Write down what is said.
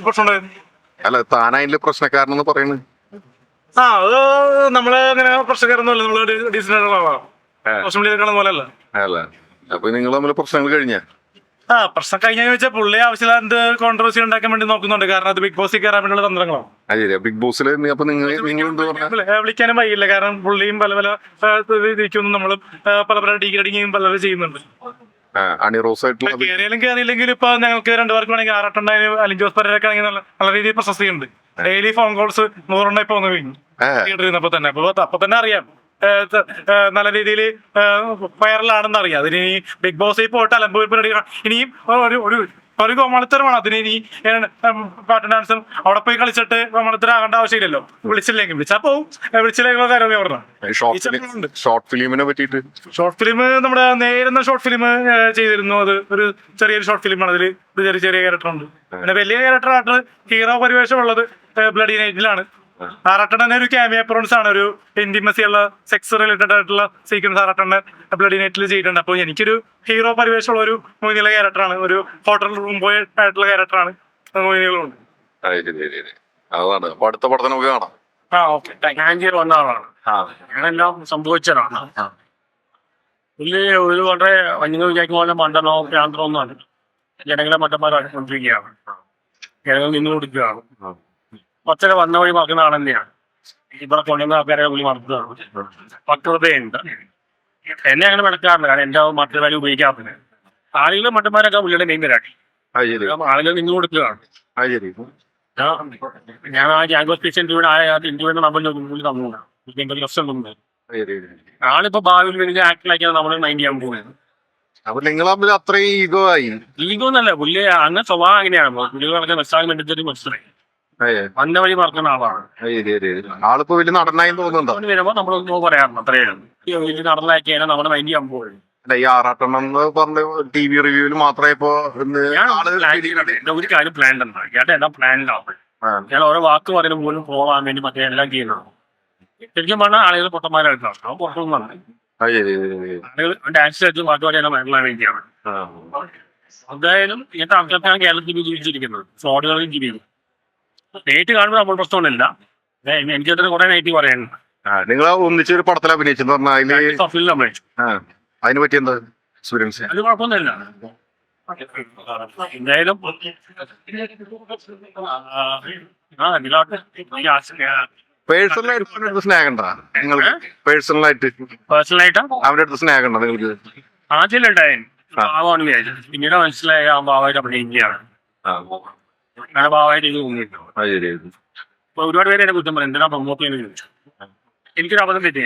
പ്രശ്നമുണ്ടായിരുന്നു. അല്ല, താനതിന്റെ പ്രശ്നക്കാരനെന്ന് പറയുന്നത്? അത് നമ്മള് അങ്ങനെ പ്രശ്നക്കാരൊന്നുമല്ല, നമ്മള് ഡീസന്റ് ആയിട്ടുള്ള ആളാണ്. സോഷ്യൽ മീഡിയ കാണുന്ന പോലെ അല്ല. അല്ല, അപ്പൊ നിങ്ങൾ തമ്മിൽ പ്രശ്നങ്ങൾ കഴിഞ്ഞ? പ്രശ്നം കഴിഞ്ഞാൽ ചോദിച്ചാൽ പുള്ളി ആവശ്യമില്ലാത്ത കോൺട്രവേഴ്സി ഉണ്ടാക്കാൻ വേണ്ടി നോക്കുന്നുണ്ട്. കാരണം അത് ബിഗ് ബോസിൽ കയറാൻ വേണ്ടിയുള്ള തന്ത്രങ്ങളാണ്. ശരിയാ. ബിഗ് ബോസിൽ അപ്പൊ നിങ്ങൾ വിളിക്കാനും വൈകില്ല. കാരണം പുള്ളിയും പല പല ഇരിക്കുന്നു, നമ്മളും പല പല ഡീഗ്രേഡിങ്ങും പലരും ചെയ്യുന്നുണ്ട്. കയറിയില്ലെങ്കിലും ഇപ്പൊ ഞങ്ങൾക്ക് രണ്ടുപേർക്ക് വേണമെങ്കിൽ ആറട്ടുണ്ടായാലും അലിൻ ജോസ് പെരേരൊക്കെ ആണെങ്കിൽ നല്ല രീതിയിൽ പ്രശസ്തി ഉണ്ട്. ഡെയിലി ഫോൺ കോൾസ് 100 ഇപ്പൊ വന്നു കഴിഞ്ഞു തിയേറ്ററിൽ തന്നെ. അപ്പൊ തന്നെ അറിയാം നല്ല രീതിയിൽ വൈറലാണെന്ന് അറിയാം. അതിന് ഇനി ബിഗ് ബോസിൽ പോയിട്ട് അലമ്പൂരിപ്പടി ഇനിയും ഒരു കോമാളിത്തരമാണ്. അതിന് ഇനി പാട്ട് ഡാൻസും അവിടെ പോയി കളിച്ചിട്ട് കോമാളിത്തരം ആകേണ്ട ആവശ്യമില്ലല്ലോ. വിളിച്ചാ പോവും, വിളിച്ചില്ലെങ്കിൽ കാര്യം പറഞ്ഞു. ഷോർട്ട് ഫിലിമിനെ പറ്റിയിട്ട്? ഷോർട്ട് ഫിലിം നമ്മുടെ നേരുന്ന ഷോർട്ട് ഫിലിം ചെയ്തിരുന്നു. അത് ഒരു ചെറിയൊരു ഷോർട്ട് ഫിലിമാണ്. അതിൽ ഒരു ചെറിയ ക്യാരക്ടർ ഉണ്ട്. പിന്നെ വലിയ ക്യാരക്ടറായിട്ട് ഹീറോ പരിവേഷം ഉള്ളത് ബ്ലഡി നൈറ്റിലാണ്. ആറാട്ടണ്ണ ഒരു ക്യാമിയോ അപ്പിയറൻസ് ആണ്. ഒരു ഇന്റിമസി ഉള്ള സെക്സ് റിലേറ്റഡ് ആയിട്ടുള്ള സീക്വൻസ് ആറാട്ടണ്ണ ബ്ലഡി നൈറ്റിൽ ചെയ്തിട്ടുണ്ട്. അപ്പൊ എനിക്കൊരു ഹീറോ പരിവേഷമുള്ള ഒരു മൊയ്നിയുള്ള ക്യാരക്ടറാണ്. ഒരു ഹോട്ടൽ റൂം ബോയ് ആയിട്ടുള്ള ക്യാരക്ടറാണ് മൊയ്നികളുണ്ട്. അതാണ്. അപ്പൊ അടുത്ത പടത്തിന് നമുക്ക് കാണാം. വന്ന ആളാണ്. ഞാനെല്ലാം സംഭവിച്ചതാണ്. പുള്ളി ഒരു വളരെ വന്യങ്ങൾ വിചാരിക്കുന്ന പോലെ മണ്ടനോ ഭ്രാന്തനോ ഒന്നും അല്ല. ജനങ്ങളെ മണ്ടന്മാരാക്കിക്കൊണ്ടിരിക്കുകയാണ്. ജനങ്ങൾ നിന്ന് കൊടുക്കുകയാണ്. കുറച്ചൊക്കെ വന്ന വഴി മറക്കുന്ന ആൾ തന്നെയാണ്. ഇവിടെ കൊണ്ടുവന്ന ആൾക്കാരെ പുള്ളി മറക്കുന്നതാണ്. പക്വതയുണ്ട്. എന്നെ അങ്ങനെ മടക്കാറില്ല. കാരണം എന്റെ മറ്റു കാര്യം ഉപയോഗിക്കാറില്ല. ആളുകൾ മണ്ടന്മാരൊക്കെ പുള്ളിയുടെ മെയിൻ വരാട്ടി. ആളുകൾ നിന്ന് കൊടുക്കുകയാണ്. ഞാൻ ആ ജാങ്കോ സ്പീച്ച് ഇന്റർവ്യൂവിന്റെ നമ്പർ പുള്ളി തന്നു. ആളിപ്പോ ഭാവിയിൽ വലിയ ആക്ടറാക്കിയാണ് നമ്മൾ മൈൻഡ് ചെയ്യാൻ പോകുന്നത്. അപ്പൊ നിങ്ങൾ തമ്മിൽ അത്രയും ഈഗോ ആയി? ഈഗോ എന്നല്ല, പുള്ളി അങ്ങനെ സ്വഭാവം അങ്ങനെയാണ്. പുള്ളികളൊക്കെ മെസ്സാഗ് വേണ്ടി മനസ്സിലായി വന്ന വഴി മറക്കുന്ന ആളാണ്. ആളിപ്പോ വലിയ നടനായി തോന്നുന്നുണ്ടോ? വരുമ്പോ നമ്മളൊന്നും പറയാറുണ്ട്. അത്രയാണ് വലിയ നടനാക്കിയാൽ നമ്മുടെ മൈൻഡ് ചെയ്യാൻ പോകുന്നത്. ഈ ആറാട്ടെണ്ണം എന്ന് പറഞ്ഞ TV റിവ്യൂവിൽ മാത്രമേ ഇപ്പോ ഒരു കാര്യം പ്ലാൻ ഉണ്ടാവും. ചേട്ടാ എല്ലാം പ്ലാനിലാണ്. ഞാൻ ഓരോ വാക്ക് പറയുന്ന പോലും പോകാൻ വേണ്ടി മറ്റേ എല്ലാം ചെയ്യുന്നതാണ്. ശരിക്കും പറഞ്ഞാൽ ആളുകൾ പൊട്ടന്മാരായിട്ടാണ്. അവൻ പുറത്തുനിന്നാണ്. ആളുകൾ ഡാൻസ് കളിച്ച് പാട്ട് പാടിയാലും വൈറലാൻ വേണ്ടിയാണ്. എന്തായാലും ഇങ്ങനത്തെ ആൾക്കാർക്കാണ് കേരളത്തിൽ ജീവിച്ചിരിക്കുന്നത്. ഫ്രോഡുകളും ജീവിക്കും. നേരിട്ട് കാണുമ്പോൾ നമ്മൾ പ്രശ്നമൊന്നുമില്ല. എനിക്കതിന് കുറെ നെഗറ്റീവ് പറയാനുണ്ട്. നിങ്ങൾ ഒന്നിച്ചൊരു പടത്തിൽ അഭിനയിച്ചെന്ന് പറഞ്ഞാൽ അതിനെ പറ്റി എന്താ എക്സ്പീരിയൻസ്? അത് കുഴപ്പമൊന്നുമില്ല. എന്തായാലും പേഴ്സണലായിട്ട് സ്നേഹം ഉണ്ടോ നിങ്ങൾക്ക്? പേഴ്സണലായിട്ട് അവരുടെ അടുത്ത് സ്നേഹം ഉണ്ടോ നിങ്ങൾക്ക്? ആദ്യം ഉണ്ടായിരുന്നു. ഭാവമാണ് വിചാരിച്ചത്. പിന്നീട് മനസ്സിലായ ആ ഭാവമായിട്ട് അഭിനയിക്കുകയാണ്. അങ്ങനെ ഭാവമായിട്ട് ഇത് തോന്നിയിട്ടുണ്ടോ? ഒരുപാട് പേര് എന്നെ കുറ്റം പറയും. എന്തിനാ പ്രൊമോട്ട് ചെയ്യുന്നത് ചോദിച്ചു. എനിക്കൊരു അബദ്ധം പറ്റി.